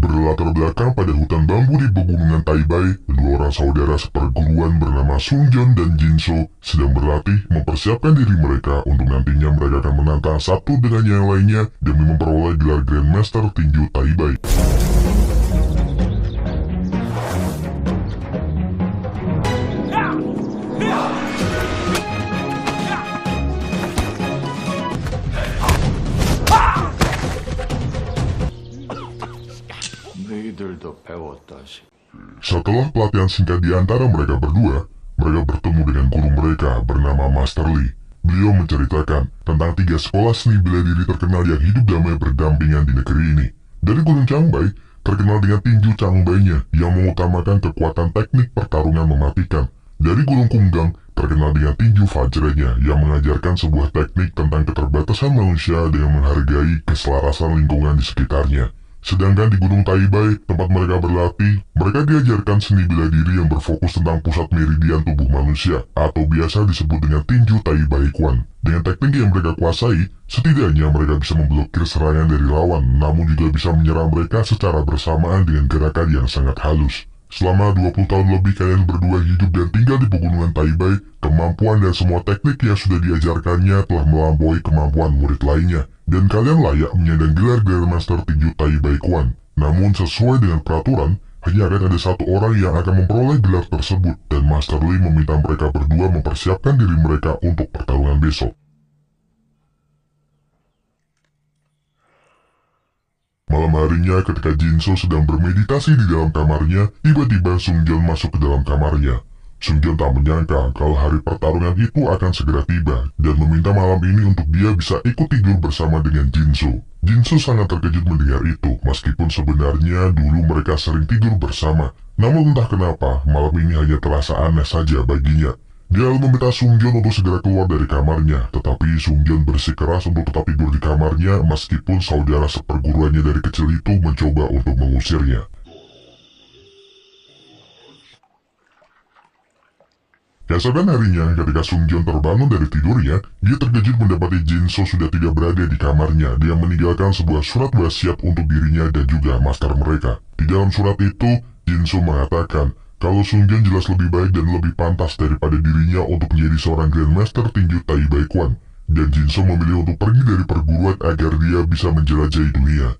Berlatar belakang pada hutan bambu di pegunungan Taibai, kedua orang saudara seperguruan bernama Sungjeon dan Jinso sedang berlatih mempersiapkan diri mereka untuk nantinya mereka akan menantang satu dengan yang lainnya demi memperoleh gelar Grandmaster tinju Taibai. Setelah pelatihan singkat di antara mereka berdua, mereka bertemu dengan guru mereka bernama Master Lee. Beliau menceritakan tentang 3 sekolah seni bela diri terkenal yang hidup damai berdampingan di negeri ini. Dari Gunung Changbai, terkenal dengan tinju Changbainya yang mengutamakan kekuatan teknik pertarungan mematikan. Dari Gunung Kumgang, terkenal dengan tinju Vajranya yang mengajarkan sebuah teknik tentang keterbatasan manusia dengan menghargai keselarasan lingkungan di sekitarnya. Sedangkan di Gunung Taibai, tempat mereka berlatih, mereka diajarkan seni bela diri yang berfokus tentang pusat meridian tubuh manusia, atau biasa disebut dengan tinju Taibai Quan. Dengan teknik yang mereka kuasai, setidaknya mereka bisa memblokir serangan dari lawan, namun juga bisa menyerang mereka secara bersamaan dengan gerakan yang sangat halus. Selama 20 tahun lebih kalian berdua hidup dan tinggal di pegunungan Taibai, kemampuan dan semua teknik yang sudah diajarkannya telah melampaui kemampuan murid lainnya. Dan kalian layak menyandang gelar Grandmaster tinju Taibai Quan. Namun sesuai dengan peraturan, hanya akan ada satu orang yang akan memperoleh gelar tersebut, dan Master Lee meminta mereka berdua mempersiapkan diri mereka untuk pertarungan besok. Malam harinya ketika Jinso sedang bermeditasi di dalam kamarnya, tiba-tiba Sungjeon masuk ke dalam kamarnya. Sungjeon tak menyangka kalau hari pertarungan itu akan segera tiba, dan meminta malam ini untuk dia bisa ikut tidur bersama dengan Jinso. Jinso sangat terkejut mendengar itu, meskipun sebenarnya dulu mereka sering tidur bersama. Namun entah kenapa, malam ini hanya terasa aneh saja baginya. Dia lalu meminta Sungjeon untuk segera keluar dari kamarnya, tetapi Sungjeon bersikeras untuk tetap tidur di kamarnya meskipun saudara seperguruannya dari kecil itu mencoba untuk mengusirnya. Keesokan harinya, ketika Sungjeon terbangun dari tidurnya, dia terkejut mendapati Jinso sudah tidak berada di kamarnya. Dia meninggalkan sebuah surat wasiat untuk dirinya dan juga master mereka. Di dalam surat itu, Jinso mengatakan kalau Sungjeon jelas lebih baik dan lebih pantas daripada dirinya untuk menjadi seorang Grandmaster tinju Taibai Quan. Dan Jinso memilih untuk pergi dari perguruan agar dia bisa menjelajahi dunia.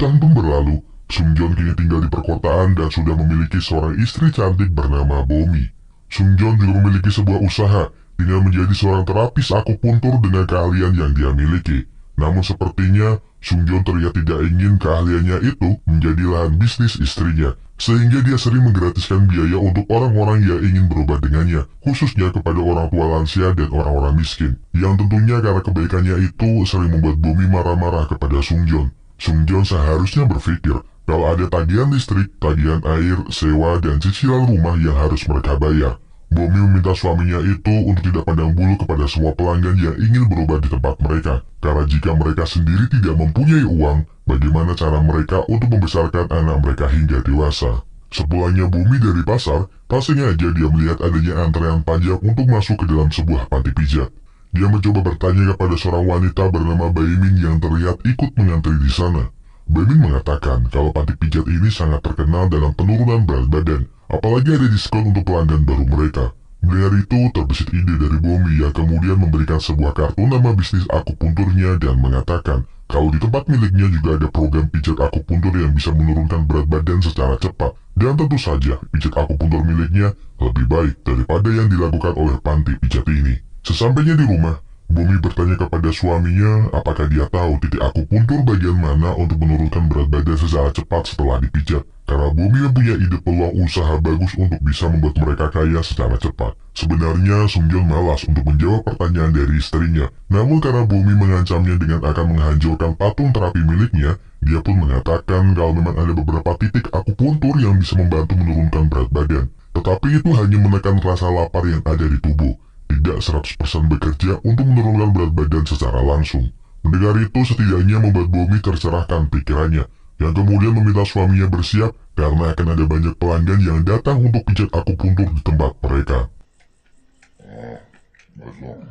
Tahun pun berlalu, Sungjeon kini tinggal di perkotaan dan sudah memiliki seorang istri cantik bernama Bomi. Sungjeon juga memiliki sebuah usaha dengan menjadi seorang terapis akupuntur dengan keahlian yang dia miliki. Namun sepertinya Sungjeon terlihat tidak ingin keahliannya itu menjadi lahan bisnis istrinya, sehingga dia sering menggratiskan biaya untuk orang-orang yang ingin berobat dengannya, khususnya kepada orang tua lansia dan orang-orang miskin. Yang tentunya karena kebaikannya itu sering membuat Bomi marah-marah kepada Sungjeon. Sungjeon seharusnya berpikir kalau ada tagihan listrik, tagihan air, sewa, dan cicilan rumah yang harus mereka bayar. Bomi meminta suaminya itu untuk tidak pandang bulu kepada semua pelanggan yang ingin berobat di tempat mereka. Karena jika mereka sendiri tidak mempunyai uang, bagaimana cara mereka untuk membesarkan anak mereka hingga dewasa? Sepulangnya Bomi dari pasar, tak sengaja dia melihat adanya antrean panjang untuk masuk ke dalam sebuah panti pijat. Dia mencoba bertanya kepada seorang wanita bernama Baimin yang terlihat ikut mengantri di sana. Baimin mengatakan kalau panti pijat ini sangat terkenal dalam penurunan berat badan, apalagi ada diskon untuk pelanggan baru mereka. Mendengar itu, terbesit ide dari Bomi yang kemudian memberikan sebuah kartu nama bisnis akupunturnya dan mengatakan kalau di tempat miliknya juga ada program pijat akupuntur yang bisa menurunkan berat badan secara cepat. Dan tentu saja, pijat akupuntur miliknya lebih baik daripada yang dilakukan oleh panti pijat ini. Sesampainya di rumah, Bumi bertanya kepada suaminya apakah dia tahu titik akupuntur bagian mana untuk menurunkan berat badan secara cepat setelah dipijat. Karena Bumi mempunyai ide peluang usaha bagus untuk bisa membuat mereka kaya secara cepat. Sebenarnya Sungjeon malas untuk menjawab pertanyaan dari istrinya. Namun karena Bumi mengancamnya dengan akan menghancurkan patung terapi miliknya, dia pun mengatakan kalau memang ada beberapa titik akupuntur yang bisa membantu menurunkan berat badan. Tetapi itu hanya menekan rasa lapar yang ada di tubuh. Tidak 100% bekerja untuk menurunkan berat badan secara langsung. Mendengar itu setidaknya membuat Bumi tercerahkan pikirannya, yang kemudian meminta suaminya bersiap karena akan ada banyak pelanggan yang datang untuk pijat akupuntur di tempat mereka.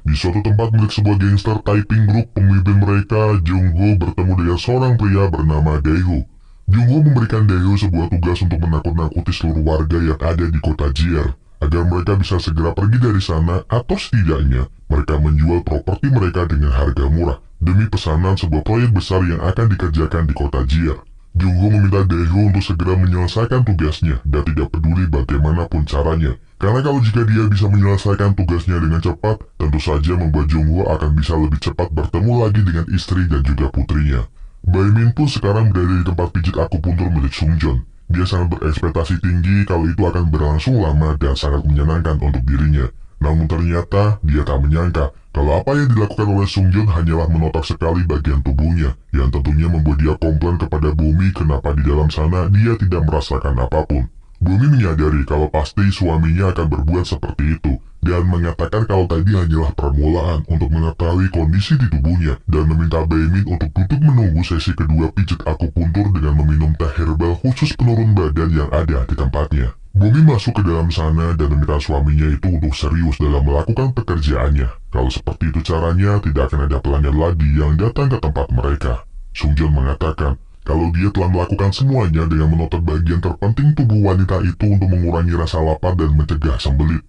Di suatu tempat milik sebuah gangster Taiping Group, pemimpin mereka, Jung-ho, bertemu dengan seorang pria bernama Dae-ho. Jung-ho memberikan Dae-ho sebuah tugas untuk menakut-nakuti seluruh warga yang ada di kota Jier, agar mereka bisa segera pergi dari sana atau setidaknya mereka menjual properti mereka dengan harga murah demi pesanan sebuah proyek besar yang akan dikerjakan di kota Jier. Jung-ho meminta Dae-ho untuk segera menyelesaikan tugasnya dan tidak peduli bagaimanapun caranya. Karena kalau jika dia bisa menyelesaikan tugasnya dengan cepat, tentu saja membuat Jung-ho akan bisa lebih cepat bertemu lagi dengan istri dan juga putrinya. Baemin pun sekarang berada di tempat pijit akupuntur milik Sungjeon. Dia sangat berekspektasi tinggi kalau itu akan berlangsung lama dan sangat menyenangkan untuk dirinya. Namun ternyata dia tak menyangka kalau apa yang dilakukan oleh Sungjeon hanyalah menotok sekali bagian tubuhnya, yang tentunya membuat dia komplain kepada Bumi kenapa di dalam sana dia tidak merasakan apapun. Bumi menyadari kalau pasti suaminya akan berbuat seperti itu, dan mengatakan kalau tadi hanyalah permulaan untuk mengetahui kondisi di tubuhnya, dan meminta Baemin untuk duduk menunggu sesi kedua pijat akupuntur dengan meminum teh herbal khusus penurun badan yang ada di tempatnya. Bumi masuk ke dalam sana dan meminta suaminya itu untuk serius dalam melakukan pekerjaannya. Kalau seperti itu caranya, tidak akan ada pelanggan lagi yang datang ke tempat mereka. Sungjeon mengatakan kalau dia telah melakukan semuanya dengan menotot bagian terpenting tubuh wanita itu untuk mengurangi rasa lapar dan mencegah sembelit.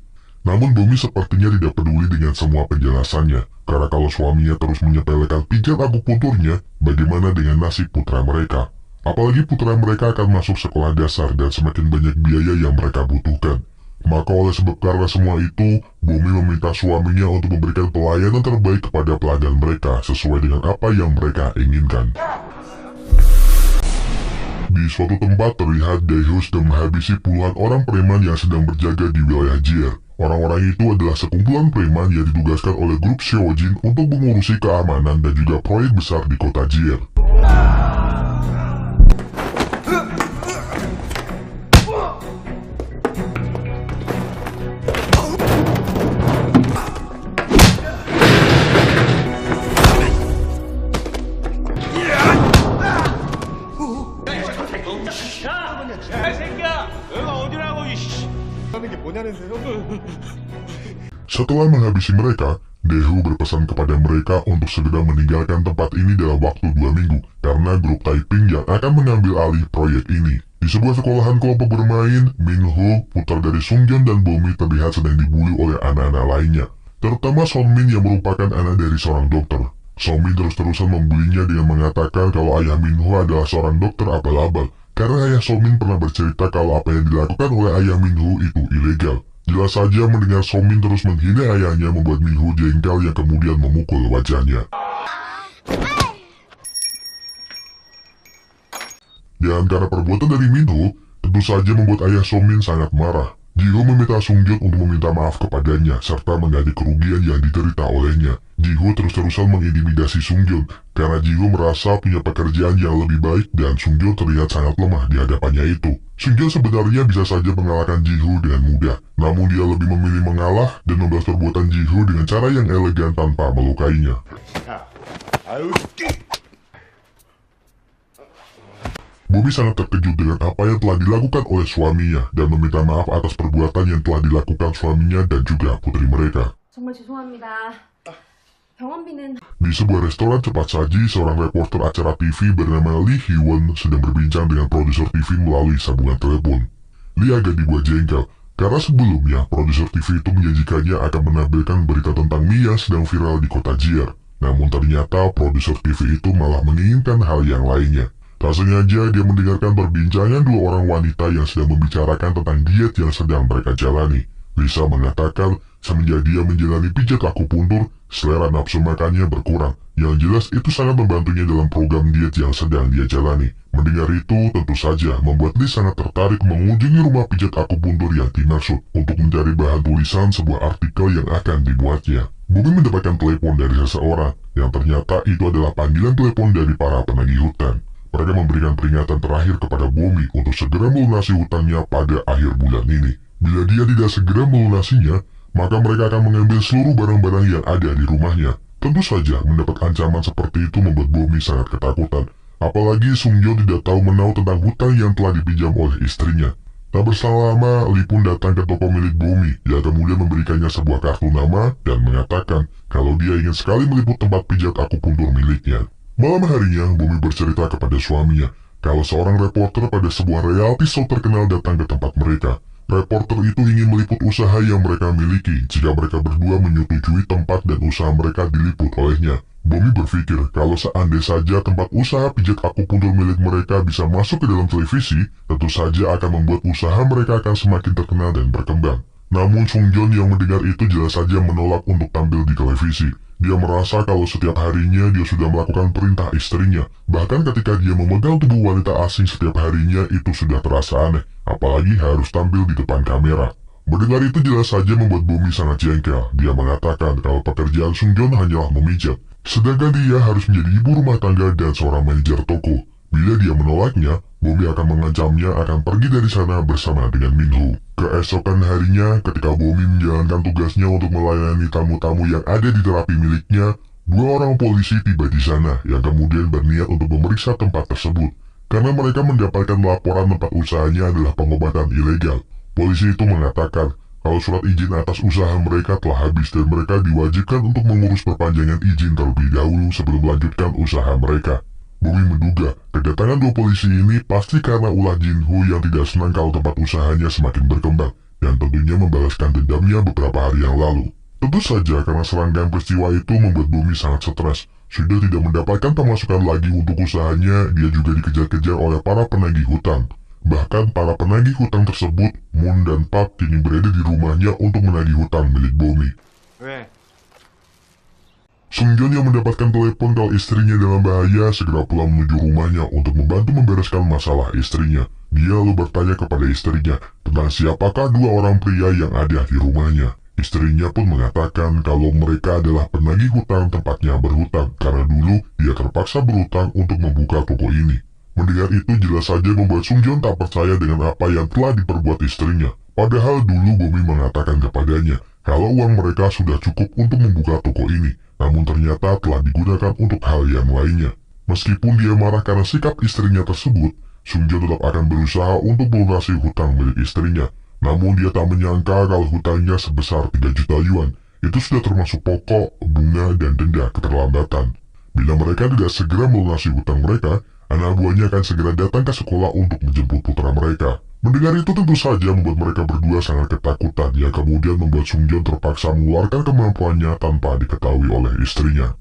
Namun Bumi sepertinya tidak peduli dengan semua penjelasannya, karena kalau suaminya terus menyepelekan pijat akupunturnya, bagaimana dengan nasib putra mereka? Apalagi putra mereka akan masuk sekolah dasar dan semakin banyak biaya yang mereka butuhkan. Maka oleh sebab karena semua itu, Bumi meminta suaminya untuk memberikan pelayanan terbaik kepada pelanggan mereka sesuai dengan apa yang mereka inginkan. Di suatu tempat terlihat Dae-ho sedang menghabisi puluhan orang preman yang sedang berjaga di wilayah Jier. Orang-orang itu adalah sekumpulan preman yang ditugaskan oleh grup Seojin untuk mengurusi keamanan dan juga proyek besar di kota Jier. Setelah menghabisi mereka, Dae-ho berpesan kepada mereka untuk segera meninggalkan tempat ini dalam waktu 2 minggu karena grup Taiping yang akan mengambil alih proyek ini. Di sebuah sekolahan kelompok bermain, Min-ho, putar dari Sungjeon dan Bumi terlihat sedang dibuli oleh anak-anak lainnya, terutama Son-min yang merupakan anak dari seorang dokter. Son-min terus-terusan membulinya dengan mengatakan kalau ayah Min-ho adalah seorang dokter abal-abal, karena ayah Son-min pernah bercerita kalau apa yang dilakukan oleh ayah Min-ho itu ilegal. Jelas saja mendengar Son-min terus menghina ayahnya membuat Min-ho jengkel yang kemudian memukul wajahnya. Dan karena perbuatan dari Min-ho, tentu saja membuat ayah Son-min sangat marah. Ji-ho meminta Sungjeon untuk meminta maaf kepadanya serta mengganti kerugian yang diderita olehnya. Ji-ho terus-terusan mengintimidasi Sungjeon karena Ji-ho merasa punya pekerjaan yang lebih baik dan Sungjeon terlihat sangat lemah di hadapannya itu. Sungjeon sebenarnya bisa saja mengalahkan Ji-ho dengan mudah, namun dia lebih memilih mengalah dan membalas perbuatan Ji-ho dengan cara yang elegan tanpa melukainya. Bumi sangat terkejut dengan apa yang telah dilakukan oleh suaminya dan meminta maaf atas perbuatan yang telah dilakukan suaminya dan juga putri mereka. 정말 죄송합니다. 병원비는 Di sebuah restoran cepat saji, seorang reporter acara TV bernama Lee Hee-won sedang berbincang dengan produser TV melalui sambungan telepon. Lee agak dibuat jengkel karena sebelumnya produser TV itu menjanjikannya akan menampilkan berita tentang Mia sedang viral di kota Jier. Namun ternyata produser TV itu malah menginginkan hal yang lainnya. Tak sengaja dia mendengarkan perbincangan dua orang wanita yang sedang membicarakan tentang diet yang sedang mereka jalani. Lisa mengatakan semenjak dia menjalani pijat akupuntur, selera nafsu makannya berkurang. Yang jelas itu sangat membantunya dalam program diet yang sedang dia jalani. Mendengar itu tentu saja membuat Lee sangat tertarik mengunjungi rumah pijat akupuntur yang dimaksud untuk mencari bahan tulisan sebuah artikel yang akan dibuatnya. Bobby mendapatkan telepon dari seseorang yang ternyata itu adalah panggilan telepon dari para penagih hutang. Mereka memberikan peringatan terakhir kepada Bobby untuk segera melunasi hutangnya pada akhir bulan ini. Bila dia tidak segera melunasinya, maka mereka akan mengambil seluruh barang-barang yang ada di rumahnya. Tentu saja mendapat ancaman seperti itu membuat Bobby sangat ketakutan. Apalagi Sungjo tidak tahu menau tentang hutang yang telah dipinjam oleh istrinya. Tak berselang lama, Lee pun datang ke toko milik Bobby yang kemudian memberikannya sebuah kartu nama dan mengatakan kalau dia ingin sekali meliput tempat pijat akupuntur miliknya. Malam harinya, Bobby bercerita kepada suaminya kalau seorang reporter pada sebuah reality show terkenal datang ke tempat mereka. Reporter itu ingin meliput usaha yang mereka miliki jika mereka berdua menyetujui tempat dan usaha mereka diliput olehnya. Bobby berpikir kalau seandainya saja tempat usaha pijat akupuntur milik mereka bisa masuk ke dalam televisi, tentu saja akan membuat usaha mereka akan semakin terkenal dan berkembang. Namun Sung Joon yang mendengar itu jelas saja menolak untuk tampil di televisi. Dia merasa kalau setiap harinya dia sudah melakukan perintah istrinya. Bahkan ketika dia memegang tubuh wanita asing setiap harinya itu sudah terasa aneh. Apalagi harus tampil di depan kamera. Mendengar itu jelas saja membuat Bobby sangat jengkel. Dia mengatakan kalau pekerjaan Sung Joon hanyalah memijat. Sedangkan dia harus menjadi ibu rumah tangga dan seorang manajer toko. Bila dia menolaknya, Bobby akan mengancamnya akan pergi dari sana bersama dengan Minho. Keesokan harinya, ketika Bobby menjalankan tugasnya untuk melayani tamu-tamu yang ada di terapi miliknya, dua orang polisi tiba di sana yang kemudian berniat untuk memeriksa tempat tersebut. Karena mereka mendapatkan laporan tempat usahanya adalah pengobatan ilegal. Polisi itu mengatakan kalau surat izin atas usaha mereka telah habis dan mereka diwajibkan untuk mengurus perpanjangan izin terlebih dahulu sebelum melanjutkan usaha mereka. Bobby menduga kedatangan dua polisi ini pasti karena ulah Jinho yang tidak senang kalau tempat usahanya semakin berkembang dan tentunya membalaskan dendamnya beberapa hari yang lalu. Tentu saja karena serangkaian peristiwa itu membuat Bobby sangat stres. Sudah tidak mendapatkan pemasukan lagi untuk usahanya, dia juga dikejar-kejar oleh para penagih hutang. Bahkan para penagih hutang tersebut, Moon dan Park kini berada di rumahnya untuk menagih hutang milik Bobby. Sung Joon yang mendapatkan telepon kalau istrinya dalam bahaya segera pulang menuju rumahnya untuk membantu membereskan masalah istrinya. Dia lalu bertanya kepada istrinya tentang siapakah dua orang pria yang ada di rumahnya. Istrinya pun mengatakan kalau mereka adalah penagih hutang tempatnya berhutang karena dulu dia terpaksa berhutang untuk membuka toko ini. Mendengar itu jelas saja membuat Sung Joon tak percaya dengan apa yang telah diperbuat istrinya. Padahal dulu Bobby mengatakan kepadanya kalau uang mereka sudah cukup untuk membuka toko ini. Namun ternyata telah digunakan untuk hal yang lainnya. Meskipun dia marah karena sikap istrinya tersebut, Sung Joon tetap akan berusaha untuk melunasi hutang milik istrinya. Namun dia tak menyangka kalau hutangnya sebesar 3 juta yuan. Itu sudah termasuk pokok, bunga, dan denda keterlambatan. Bila mereka tidak segera melunasi hutang mereka, anak buahnya akan segera datang ke sekolah untuk menjemput putra mereka. Mendengar itu tentu saja membuat mereka berdua sangat ketakutan yang kemudian membuat Sung Joon terpaksa mengeluarkan kemampuannya tanpa diketahui oleh istrinya.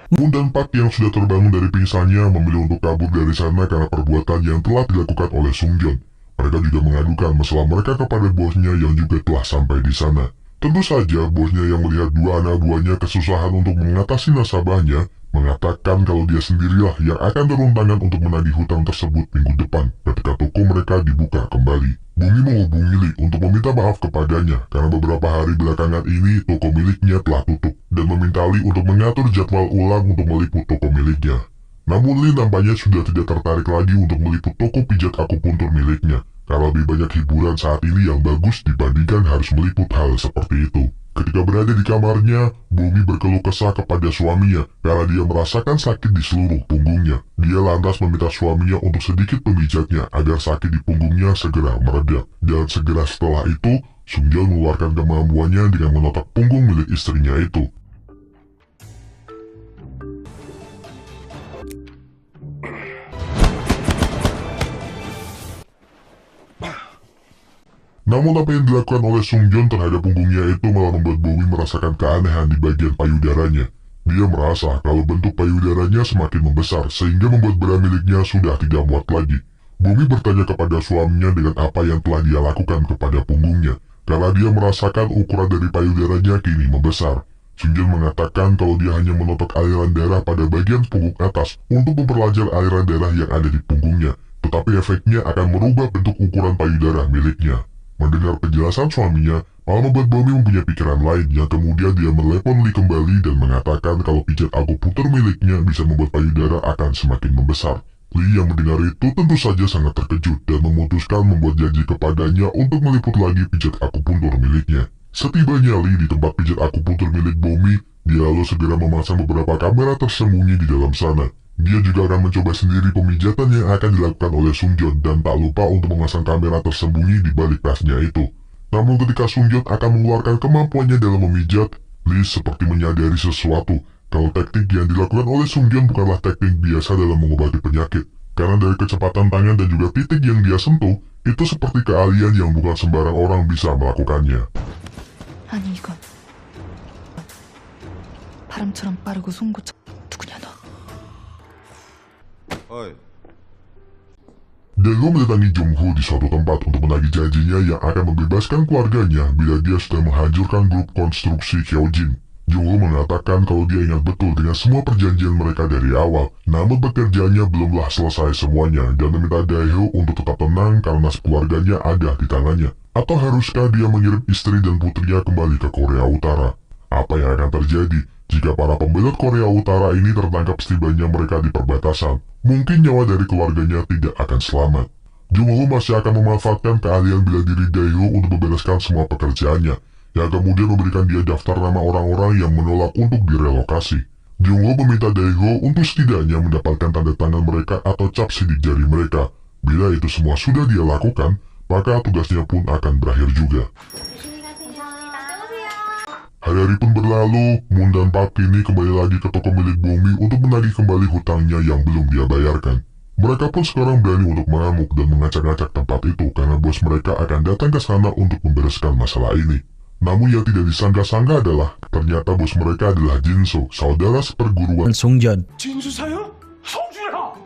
Moon dan Park yang sudah terbangun dari pingsannya memilih untuk kabur dari sana karena perbuatan yang telah dilakukan oleh Sung Joon. Mereka juga mengadukan masalah mereka kepada bosnya yang juga telah sampai di sana. Tentu saja bosnya yang melihat dua anak buahnya kesusahan untuk mengatasi nasabahnya, mengatakan kalau dia sendirilah yang akan turun tangan untuk menagih hutang tersebut minggu depan ketika toko mereka dibuka kembali. Bumi menghubungi Lee untuk meminta maaf kepadanya karena beberapa hari belakangan ini toko miliknya telah tutup dan meminta Lee untuk mengatur jadwal ulang untuk meliput toko miliknya. Namun Lee nampaknya sudah tidak tertarik lagi untuk meliput toko pijat akupuntur miliknya karena lebih banyak hiburan saat ini yang bagus dibandingkan harus meliput hal seperti itu. Ketika berada di kamarnya, Bumi berkeluh kesah kepada suaminya karena dia merasakan sakit di seluruh punggungnya. Dia lantas meminta suaminya untuk sedikit memijatnya agar sakit di punggungnya segera mereda. Dan segera setelah itu, Sung Joon mengeluarkan kemampuannya dengan menotok punggung milik istrinya itu. Namun apa yang dilakukan oleh Sung Joon terhadap punggungnya itu malah membuat Bomi merasakan keanehan di bagian payudaranya. Dia merasa kalau bentuk payudaranya semakin membesar sehingga membuat bra miliknya sudah tidak muat lagi. Bomi bertanya kepada suaminya dengan apa yang telah dia lakukan kepada punggungnya, karena dia merasakan ukuran dari payudaranya kini membesar. Sung Joon mengatakan kalau dia hanya menotok aliran darah pada bagian punggung atas untuk memperlancar aliran darah yang ada di punggungnya, tetapi efeknya akan merubah bentuk ukuran payudara miliknya. Mendengar penjelasan suaminya, malah membuat Bomi mempunyai pikiran lain yang kemudian dia menelepon Lee kembali dan mengatakan kalau pijat akupunktur miliknya bisa membuat payudara akan semakin membesar. Lee yang mendengar itu tentu saja sangat terkejut dan memutuskan membuat janji kepadanya untuk meliput lagi pijat akupunktur miliknya. Setibanya Lee di tempat pijat akupunktur milik Bomi, dia lalu segera memasang beberapa kamera tersembunyi di dalam sana. Dia juga akan mencoba sendiri pemijatan yang akan dilakukan oleh Sung Joon dan tak lupa untuk memasang kamera tersembunyi di balik tasnya itu. Namun ketika Sung Joon akan mengeluarkan kemampuannya dalam memijat, Lee seperti menyadari sesuatu kalau teknik yang dilakukan oleh Sung Joon bukanlah teknik biasa dalam mengobati penyakit. Karena dari kecepatan tangan dan juga titik yang dia sentuh, itu seperti keahlian yang bukan sembarang orang bisa melakukannya. 아니 이건 바람처럼 빠르고 송곳처럼 누구냐 너? 어이, Daegu mendatangi Jung-Ho di suatu tempat untuk menagih janjinya yang akan membebaskan keluarganya bila dia sudah menghancurkan grup konstruksi Kyojin. Jung-Ho mengatakan kalau dia ingat betul dengan semua perjanjian mereka dari awal, namun pekerjaannya belumlah selesai semuanya dan meminta Daegu untuk tetap tenang karena keluarganya ada di tangannya. Atau haruskah dia mengirim istri dan putrinya kembali ke Korea Utara? Apa yang akan terjadi jika para pembelot Korea Utara ini tertangkap setibanya mereka di perbatasan? Mungkin nyawa dari keluarganya tidak akan selamat. Jung-Ho masih akan memanfaatkan keahlian bela diri Daegu untuk membereskan semua pekerjaannya, yang kemudian memberikan dia daftar nama orang-orang yang menolak untuk direlokasi. Jung-Ho meminta Daegu untuk setidaknya mendapatkan tanda tangan mereka atau cap sidik jari mereka. Bila itu semua sudah dia lakukan, maka tugasnya pun akan berakhir juga. Hari-hari pun berlalu, Moon dan Park ini kembali lagi ke toko milik Bomi untuk menagih kembali hutangnya yang belum dia bayarkan. Mereka pun sekarang berani untuk mengamuk dan mengacak-ngacak tempat itu karena bos mereka akan datang ke sana untuk membereskan masalah ini. Namun yang tidak disangka-sangka adalah ternyata bos mereka adalah Jinso, saudara seperguruan 송전 진수사요? 성주야!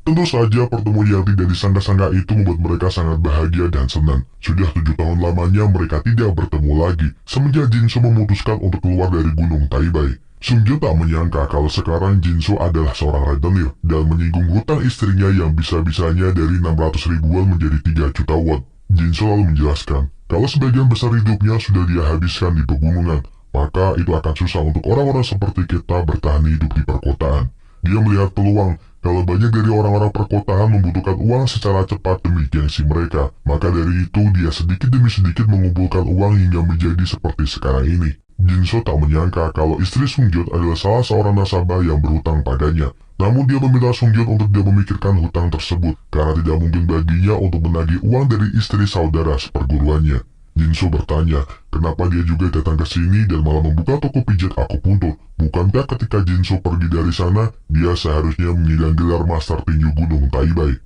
Tentu saja pertemuan yang tidak disangka-sangka itu membuat mereka sangat bahagia dan senang. Sudah 7 tahun lamanya mereka tidak bertemu lagi, semenjak Jinso memutuskan untuk keluar dari Gunung Taibai. Sung Joon tak menyangka kalau sekarang Jinso adalah seorang rentenir dan menyinggung hutang istrinya yang bisa-bisanya dari 600 ribuan menjadi 3 juta won. Jinso lalu menjelaskan, kalau sebagian besar hidupnya sudah dia habiskan di pegunungan, maka itu akan susah untuk orang-orang seperti kita bertahan hidup di perkotaan. Dia melihat peluang kalau banyak dari orang-orang perkotaan membutuhkan uang secara cepat demi gengsi mereka, maka dari itu dia sedikit demi sedikit mengumpulkan uang hingga menjadi seperti sekarang ini. Jinso tak menyangka kalau istri Sung Joon adalah salah seorang nasabah yang berhutang padanya. Namun dia meminta Sung Joon untuk tidak memikirkan hutang tersebut, karena tidak mungkin baginya untuk menagih uang dari istri saudara seperguruannya. Jinso bertanya, kenapa dia juga datang ke sini dan malah membuka toko pijat akupunktur? Bukankah ketika Jinso pergi dari sana, dia seharusnya mengidang gelar Master Tinju Gunung Taibai?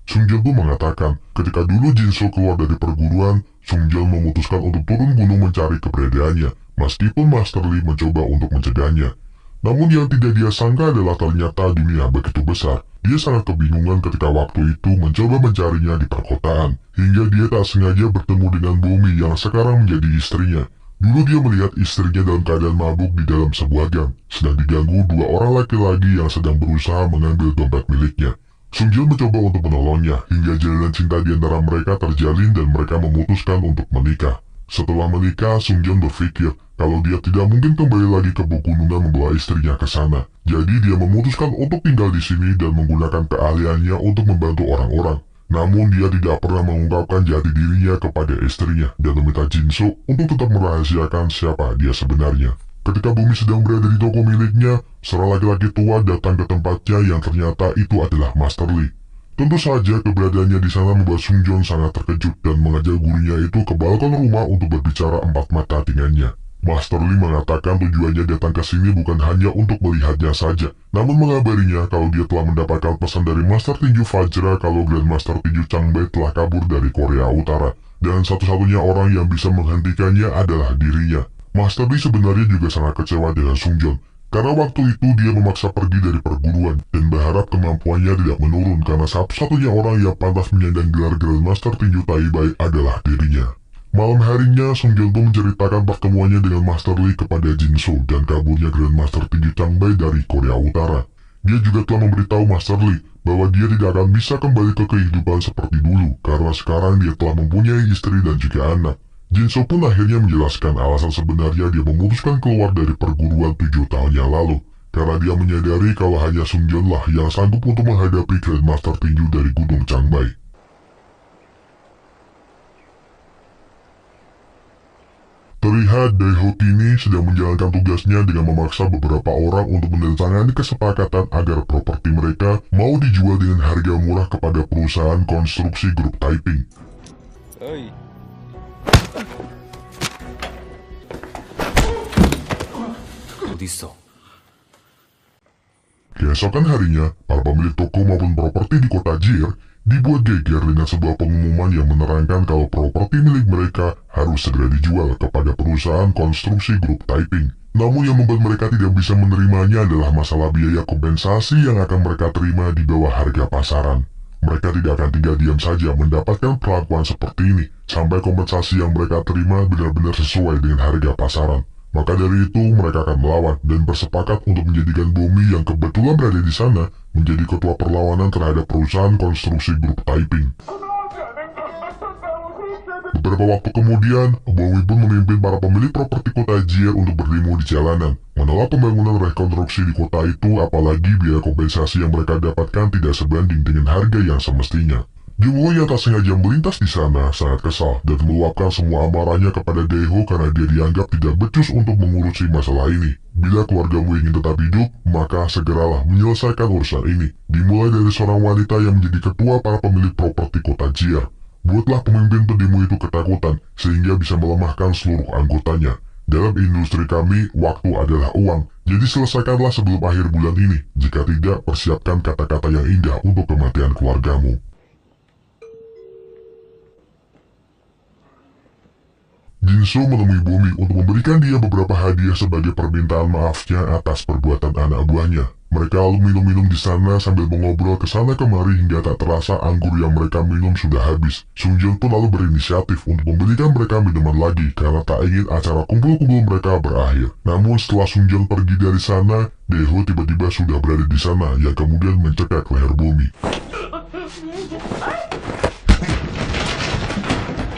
Sung Joon pun mengatakan, ketika dulu Jinso keluar dari perguruan, Sung Joon memutuskan untuk turun gunung mencari keberadaannya, meskipun Master Lee mencoba untuk mencegahnya. Namun yang tidak dia sangka adalah ternyata dunia begitu besar. Dia sangat kebingungan ketika waktu itu mencoba mencarinya di perkotaan, hingga dia tak sengaja bertemu dengan Bomi yang sekarang menjadi istrinya. Dulu dia melihat istrinya dalam keadaan mabuk di dalam sebuah gang, sedang diganggu 2 orang laki-laki yang sedang berusaha mengambil dompet miliknya. Sung Joon mencoba untuk menolongnya, hingga jalinan cinta di antara mereka terjalin dan mereka memutuskan untuk menikah. Setelah menikah, Sung Joon berpikir kalau dia tidak mungkin kembali lagi ke pegunungan membawa istrinya ke sana. Jadi dia memutuskan untuk tinggal di sini dan menggunakan keahliannya untuk membantu orang-orang. Namun dia tidak pernah mengungkapkan jati dirinya kepada istrinya dan meminta Jinso untuk tetap merahasiakan siapa dia sebenarnya. Ketika Bomi sedang berada di toko miliknya, seorang laki-laki tua datang ke tempatnya yang ternyata itu adalah Master Lee. Tentu saja keberadaannya di sana membuat Sung Joon sangat terkejut dan mengajak gurunya itu ke balkon rumah untuk berbicara 4 mata dengannya. Master Lee mengatakan tujuannya datang ke sini bukan hanya untuk melihatnya saja, namun mengabarinya kalau dia telah mendapatkan pesan dari Master Tinju Vajra kalau Grandmaster Tinju Changbei telah kabur dari Korea Utara, dan satu-satunya orang yang bisa menghentikannya adalah dirinya. Master Lee sebenarnya juga sangat kecewa dengan Sungjeon, karena waktu itu dia memaksa pergi dari perguruan dan berharap kemampuannya tidak menurun karena satu-satunya orang yang pantas menyandang gelar Grandmaster Tinju Taibai adalah dirinya. Malam harinya, Sungjeon pun menceritakan pertemuannya dengan Master Lee kepada Jinso dan kaburnya Grandmaster Tinju Changbei dari Korea Utara. Dia juga telah memberitahu Master Lee bahwa dia tidak akan bisa kembali ke kehidupan seperti dulu karena sekarang dia telah mempunyai istri dan juga anak. Jinso pun akhirnya menjelaskan alasan sebenarnya dia memutuskan keluar dari perguruan 7 tahun yang lalu, karena dia menyadari kalau hanya Sungjeon lah yang sanggup untuk menghadapi Grandmaster Tinju dari Gunung Changbei. Terlihat Daeho kini sedang menjalankan tugasnya dengan memaksa beberapa orang untuk menandatangani kesepakatan agar properti mereka mau dijual dengan harga murah kepada perusahaan konstruksi grup Taiping. Keesokan harinya, para pemilik toko maupun properti di kota Jier dibuat geger dengan sebuah pengumuman yang menerangkan kalau properti milik mereka harus segera dijual kepada perusahaan konstruksi grup Taiping. Namun yang membuat mereka tidak bisa menerimanya adalah masalah biaya kompensasi yang akan mereka terima di bawah harga pasaran. Mereka tidak akan tinggal diam saja mendapatkan perlakuan seperti ini, sampai kompensasi yang mereka terima benar-benar sesuai dengan harga pasaran. Maka dari itu mereka akan melawan dan bersepakat untuk menjadikan Bomi yang kebetulan berada di sana menjadi ketua perlawanan terhadap perusahaan konstruksi grup Taiping. Beberapa waktu kemudian, Bomi pun memimpin para pemilik properti kota Jier untuk berdemo di jalanan, menolak pembangunan rekonstruksi di kota itu, apalagi biaya kompensasi yang mereka dapatkan tidak sebanding dengan harga yang semestinya. Junwoo yang tak sengaja melintas di sana sangat kesal dan meluapkan semua amarahnya kepada Daeho karena dia dianggap tidak becus untuk mengurusi masalah ini. Bila keluargamu ingin tetap hidup, maka segeralah menyelesaikan urusan ini. Dimulai dari seorang wanita yang menjadi ketua para pemilik properti kota Jier. Buatlah pemimpin pendemo itu ketakutan sehingga bisa melemahkan seluruh anggotanya. Dalam industri kami, waktu adalah uang. Jadi selesaikanlah sebelum akhir bulan ini. Jika tidak, persiapkan kata-kata yang indah untuk kematian keluargamu. Jinso menemui Bomi untuk memberikan dia beberapa hadiah sebagai permintaan maafnya atas perbuatan anak buahnya. Mereka lalu minum-minum di sana sambil mengobrol ke sana kemari hingga tak terasa anggur yang mereka minum sudah habis. Sungjeon pun lalu berinisiatif untuk membelikan mereka minuman lagi karena tak ingin acara kumpul-kumpul mereka berakhir. Namun setelah Sungjeon pergi dari sana, Daeho tiba-tiba sudah berada di sana yang kemudian mencekak leher Bomi.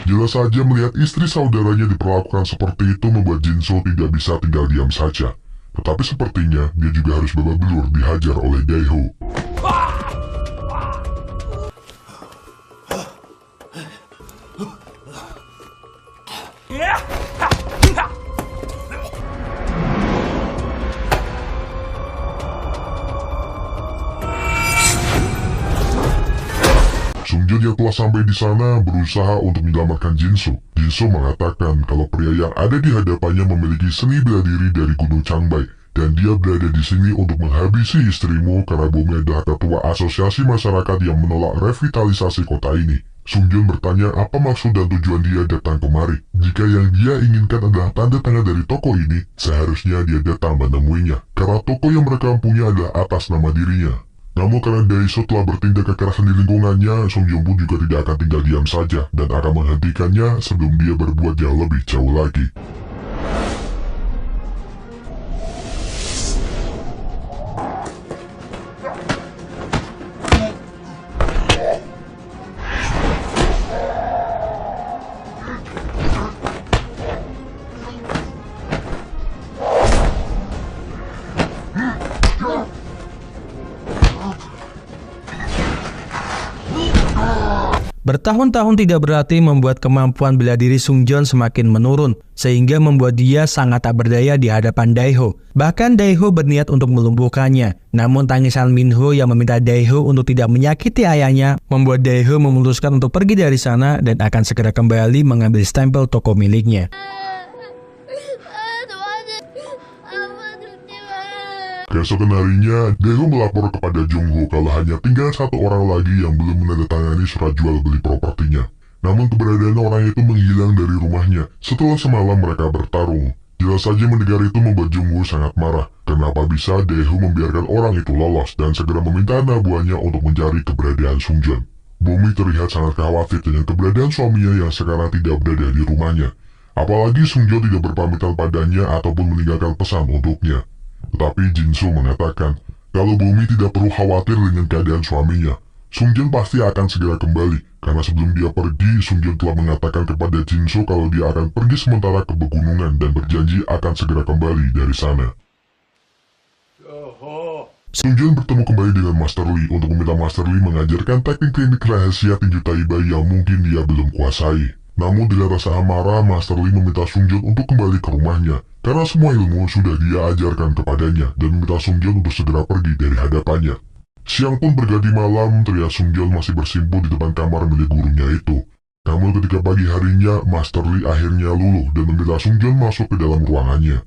Jelas saja melihat istri saudaranya diperlakukan seperti itu membuat Jinso tidak bisa tinggal diam saja. Tetapi sepertinya dia juga harus babak belur dihajar oleh Daeho. Sungjeon yang telah sampai di sana berusaha untuk menyelamatkan Jinso. Jinso mengatakan kalau pria yang ada di hadapannya memiliki seni bela diri dari Gunung Changbei dan dia berada di sini untuk menghabisi istrimu karena Bomi adalah ketua asosiasi masyarakat yang menolak revitalisasi kota ini. Sungjeon bertanya apa maksud dan tujuan dia datang kemari. Jika yang dia inginkan adalah tanda tangan dari toko ini, seharusnya dia datang menemuinya karena toko yang mereka punya adalah atas nama dirinya. Namun karena Daeso telah bertindak kekerasan di lingkungannya, Sungjeon pun juga tidak akan tinggal diam saja dan akan menghentikannya sebelum dia berbuat yang lebih jauh lagi. Bertahun-tahun tidak berlatih membuat kemampuan bela diri Sungjeon semakin menurun, sehingga membuat dia sangat tak berdaya di hadapan Daeho. Bahkan Daeho berniat untuk melumpuhkannya. Namun tangisan Minho yang meminta Daeho untuk tidak menyakiti ayahnya, membuat Daeho memutuskan untuk pergi dari sana dan akan segera kembali mengambil stempel toko miliknya. Keesokan harinya, Daeho melapor kepada Jongho kalau hanya tinggal satu orang lagi yang belum menandatangani surat jual beli propertinya. Namun keberadaan orang itu menghilang dari rumahnya setelah semalam mereka bertarung. Jelas saja mendengar itu membuat Jongho sangat marah. Kenapa bisa Daeho membiarkan orang itu lolos dan segera meminta anak buahnya untuk mencari keberadaan Sungjun. Bomi terlihat sangat khawatir dengan keberadaan suaminya yang sekarang tidak berada di rumahnya. Apalagi Sungjun tidak berpamitan padanya ataupun meninggalkan pesan untuknya. Tetapi Jinso mengatakan kalau Bomi tidak perlu khawatir dengan keadaan suaminya. Sungjun pasti akan segera kembali, karena sebelum dia pergi, Sungjun telah mengatakan kepada Jinso kalau dia akan pergi sementara ke pegunungan dan berjanji akan segera kembali dari sana. Sungjun bertemu kembali dengan Master Lee untuk meminta Master Lee mengajarkan teknik-teknik rahasia tinju Taibai yang mungkin dia belum kuasai. Namun dengan rasa amarah, Master Lee meminta Sungjun untuk kembali ke rumahnya, karena semua ilmu sudah dia ajarkan kepadanya, dan meminta Sungjun untuk segera pergi dari hadapannya. Siang pun berganti malam, terlihat Sungjun masih bersimpuh di depan kamar milik gurunya itu. Namun ketika pagi harinya, Master Lee akhirnya luluh dan meminta Sungjun masuk ke dalam ruangannya.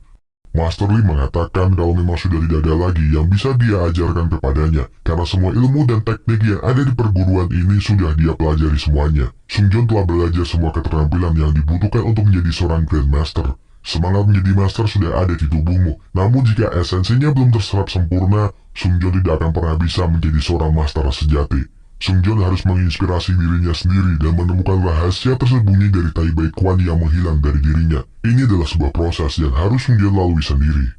Master Lee mengatakan kalau memang sudah tidak ada lagi yang bisa dia ajarkan kepadanya, karena semua ilmu dan teknik yang ada di perguruan ini sudah dia pelajari semuanya. Sungjun telah belajar semua keterampilan yang dibutuhkan untuk menjadi seorang Grandmaster. Semangat menjadi master sudah ada di tubuhmu, namun jika esensinya belum terserap sempurna, Sungjun tidak akan pernah bisa menjadi seorang master sejati. Sungjun harus menginspirasi dirinya sendiri dan menemukan rahasia tersembunyi dari Taibai Quan yang menghilang dari dirinya. Ini adalah sebuah proses yang harus Sungjun lalui sendiri.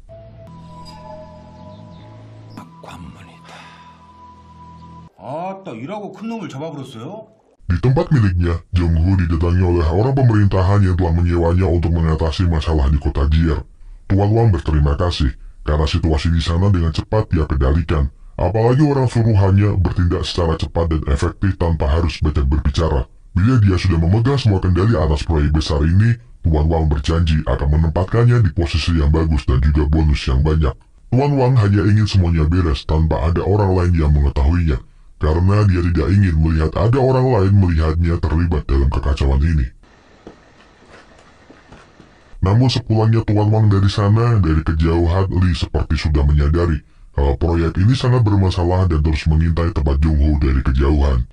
아따 일하고 큰 놈을 잡아버렸어요? Di tempat miliknya, Jongho didatangi oleh orang pemerintahan yang telah menyewanya untuk mengatasi masalah di kota Jier. Tuan Wang berterima kasih, karena situasi di sana dengan cepat dia kendalikan. Apalagi orang suruhannya bertindak secara cepat dan efektif tanpa harus banyak berbicara. Bila dia sudah memegang semua kendali atas proyek besar ini, Tuan Wang berjanji akan menempatkannya di posisi yang bagus dan juga bonus yang banyak. Tuan Wang hanya ingin semuanya beres tanpa ada orang lain yang mengetahuinya, karena dia tidak ingin melihat ada orang lain melihatnya terlibat dalam kekacauan ini. Namun sepulangnya Tuan Wang dari sana, dari kejauhan Lee seperti sudah menyadari kalau proyek ini sangat bermasalah dan terus mengintai tempat Jongho dari kejauhan.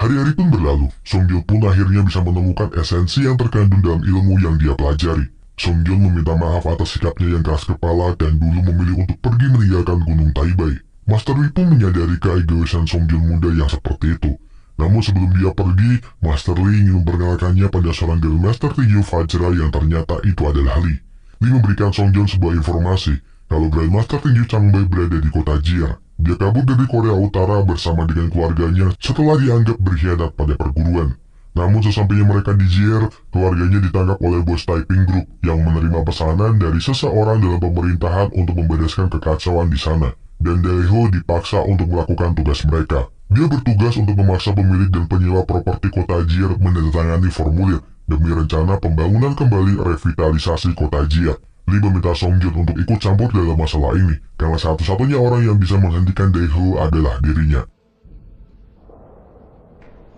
Hari-hari pun berlalu, Sungjun pun akhirnya bisa menemukan esensi yang terkandung dalam ilmu yang dia pelajari. Sungjun meminta maaf atas sikapnya yang keras kepala dan dulu memilih untuk pergi meninggalkan Gunung Taibai. Master Lee pun menyadari keegoisan Sungjun muda yang seperti itu. Namun sebelum dia pergi, Master Lee ingin memperkenalkannya pada seorang Grandmaster tinju Vajra yang ternyata itu adalah Lee. Lee memberikan Sungjun sebuah informasi kalau Grandmaster tinju Changbei berada di kota Jier. Dia kabur dari Korea Utara bersama dengan keluarganya setelah dianggap berkhianat pada perguruan. Namun sesampainya mereka di Jier, keluarganya ditangkap oleh bos Taiping Group yang menerima pesanan dari seseorang dalam pemerintahan untuk membereskan kekacauan di sana. Dan Daeho dipaksa untuk melakukan tugas mereka. Dia bertugas untuk memaksa pemilik dan penyewa properti kota Jier menandatangani formulir demi rencana pembangunan kembali revitalisasi kota Jier. Lee meminta Sungjun untuk ikut campur dalam masalah ini, karena satu-satunya orang yang bisa menghentikan Daeho adalah dirinya.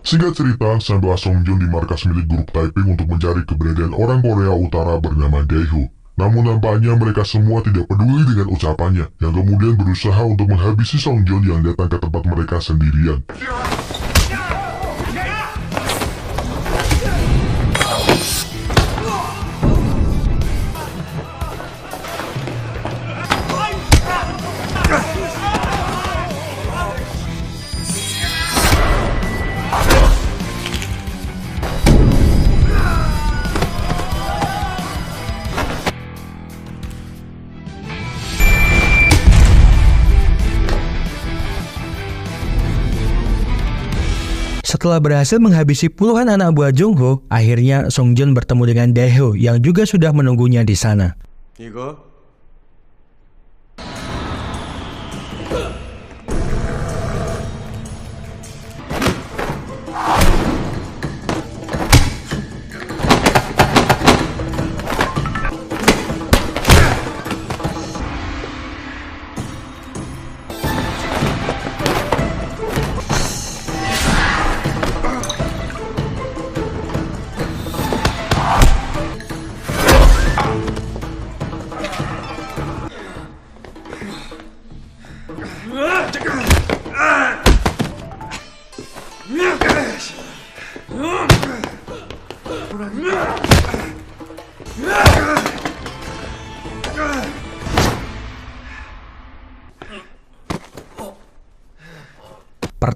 Singkat cerita, sampailah Sungjun di markas milik grup Taiping untuk mencari keberadaan orang Korea Utara bernama Daeho. Namun nampaknya mereka semua tidak peduli dengan ucapannya, yang kemudian berusaha untuk menghabisi Sungjun yang datang ke tempat mereka sendirian. Setelah berhasil menghabisi puluhan anak buah Jongho, akhirnya Sungjun bertemu dengan Daeho yang juga sudah menunggunya di sana. 이거?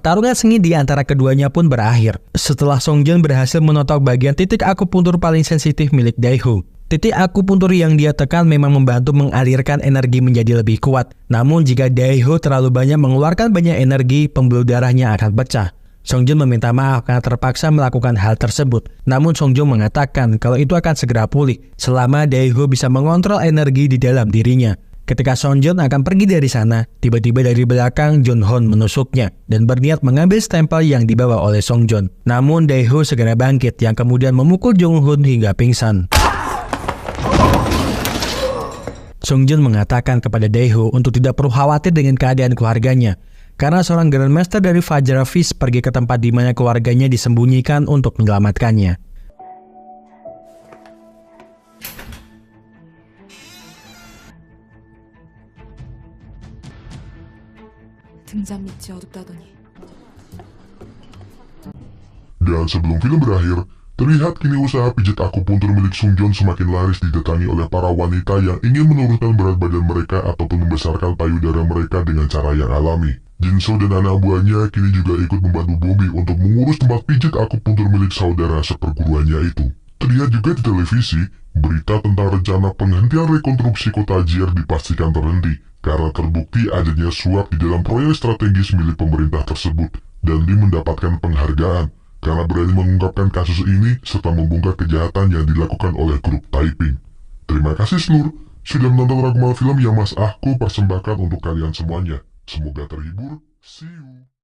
Pertarungan sengit di antara keduanya pun berakhir setelah Songjun berhasil menotok bagian titik akupuntur paling sensitif milik Daeho. Titik akupuntur yang dia tekan memang membantu mengalirkan energi menjadi lebih kuat. Namun jika Daeho terlalu banyak mengeluarkan banyak energi, pembuluh darahnya akan pecah. Songjun meminta maaf karena terpaksa melakukan hal tersebut. Namun Songjun mengatakan kalau itu akan segera pulih selama Daeho bisa mengontrol energi di dalam dirinya. Ketika Songjun akan pergi dari sana, tiba-tiba dari belakang Junhon menusuknya dan berniat mengambil stempel yang dibawa oleh Songjun. Namun Daeho segera bangkit yang kemudian memukul Junhon hingga pingsan. Songjun mengatakan kepada Daeho untuk tidak perlu khawatir dengan keadaan keluarganya, karena seorang Grandmaster dari Fajra Fist pergi ke tempat di mana keluarganya disembunyikan untuk menyelamatkannya. 등잔 밑이 어둡다더니 Dan sebelum film berakhir, terlihat kini usaha pijat akupuntur milik Songjun semakin laris didatangi oleh para wanita yang ingin menurunkan berat badan mereka ataupun membesarkan payudara mereka dengan cara yang alami. Jinso dan anak buahnya kini juga ikut membantu Bobby untuk mengurus tempat pijat akupuntur milik saudara seperguruannya itu. Terlihat juga di televisi, berita tentang rencana penghentian rekonstruksi kota Jier dipastikan terhenti karena terbukti adanya suap di dalam proyek strategis milik pemerintah tersebut, dan Lee mendapatkan penghargaan karena berani mengungkapkan kasus ini serta membongkar kejahatan yang dilakukan oleh grup Taiping. Terima kasih seluruh sudah menonton rangkuman film yang Mas Ahku persembahkan untuk kalian semuanya. Semoga terhibur. See you.